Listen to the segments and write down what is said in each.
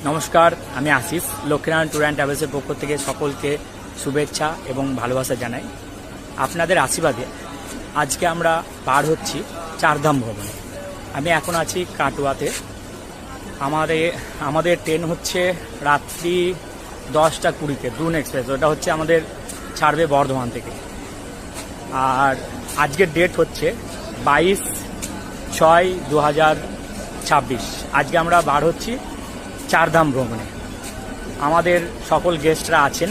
নমস্কার, আমি Ashis. Lakshminarayan tour and ট্রাভেলসের পক্ষ থেকে সকলকে শুভেচ্ছা এবং ভালোবাসা জানাই। আপনাদের আশীর্বাদে আজকে আমরা পার হচ্ছি চারধাম ভ্রমণে। আমি এখন আছি কাটোয়াতে। আমাদের ট্রেন হচ্ছে রাত্রি 10:20 দ্রুন এক্সপ্রেস। ওটা হচ্ছে আমাদের ছাড়বে বর্ধমান থেকে। আর আজকের ডেট হচ্ছে 22/6/2026। আজকে আমরা বার হচ্ছি চারধাম ভ্রমণে। আমাদের সকল গেস্টরা আছেন,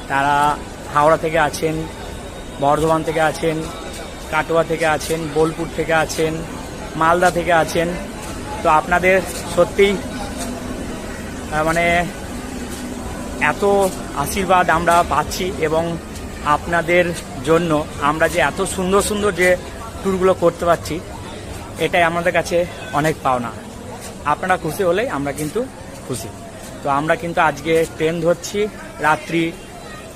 তারা হাওড়া থেকে আছেন, বর্ধমান থেকে আছেন, কাটোয়া থেকে আছেন, বোলপুর থেকে আছেন, মালদা থেকে আছেন। তো আপনাদের সত্যিই এত আশীর্বাদ আমরা পাচ্ছি এবং আপনাদের জন্য আমরা যে এত সুন্দর সুন্দর যে ট্যুরগুলো করতে পারছি, এটাই আমাদের কাছে অনেক পাওনা। আপনারা খুশি হলেই আমরা কিন্তু খুশি। তো আমরা কিন্তু আজকে ট্রেন ধরছি রাত্রি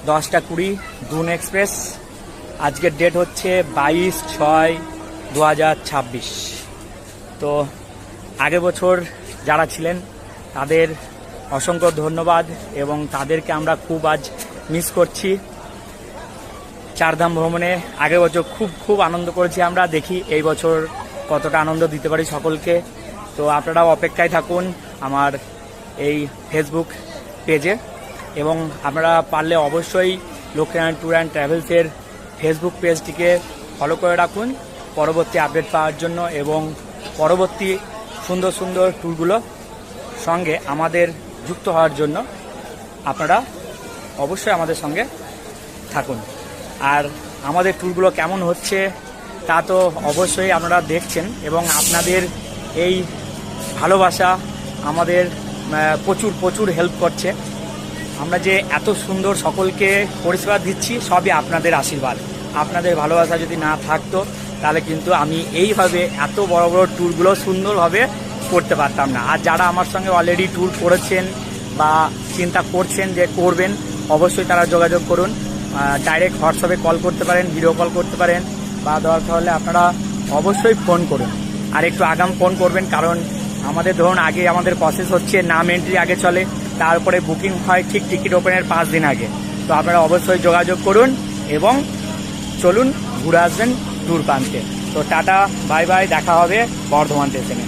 10:20 দ্রুন এক্সপ্রেস। আজকের ডেট হচ্ছে 22/6/2026। তো আগের বছর যারা ছিলেন তাদের অসংখ্য ধন্যবাদ এবং তাদেরকে আমরা খুব আজ মিস করছি। চারধাম ভ্রমণে আগের বছর খুব আনন্দ করেছি আমরা। দেখি এই বছর কতটা আনন্দ দিতে পারি সকলকে। তো আপনারাও অপেক্ষায় থাকুন আমার এই ফেসবুক পেজে, এবং আপনারা পারলে অবশ্যই লক্ষ্মীনারায়ণ ট্যুর অ্যান্ড ট্রাভেলসের ফেসবুক পেজটিকে ফলো করে রাখুন পরবর্তী আপডেট পাওয়ার জন্য, এবং পরবর্তী সুন্দর সুন্দর ট্যুরগুলো সঙ্গে আমাদের যুক্ত হওয়ার জন্য আপনারা অবশ্যই আমাদের সঙ্গে থাকুন। আর আমাদের ট্যুরগুলো কেমন হচ্ছে তা তো অবশ্যই আপনারা দেখছেন, এবং আপনাদের এই ভালোবাসা আমাদের প্রচুর হেল্প করছে। আমরা যে এত সুন্দর সকলকে পরিষেবা দিচ্ছি সবই আপনাদের আশীর্বাদ। আপনাদের ভালোবাসা যদি না থাকতো তাহলে কিন্তু আমি এইভাবে এত বড় বড় ট্যুরগুলো সুন্দরভাবে করতে পারতাম না। আর যারা আমার সঙ্গে অলরেডি ট্যুর করেছেন বা চিন্তা করছেন যে করবেন, অবশ্যই তারা যোগাযোগ করুন। ডাইরেক্ট হোয়াটসঅ্যাপে কল করতে পারেন, ভিডিও কল করতে পারেন, বা দরকার হলে আপনারা অবশ্যই ফোন করুন। আর একটু আগাম ফোন করবেন, কারণ আমাদের ধরুন আগে আমাদের প্রসেস হচ্ছে নাম এন্ট্রি আগে চলে, তারপরে বুকিং হয় ঠিক টিকিট ওপেনের 5 দিন আগে। তো আপনারা অবশ্যই যোগাযোগ করুন এবং চলুন ঘুরে আসবেন ট্যুর প্রান্তে। তো টাটা, বাই বাই, দেখা হবে বর্ধমান স্টেশনে।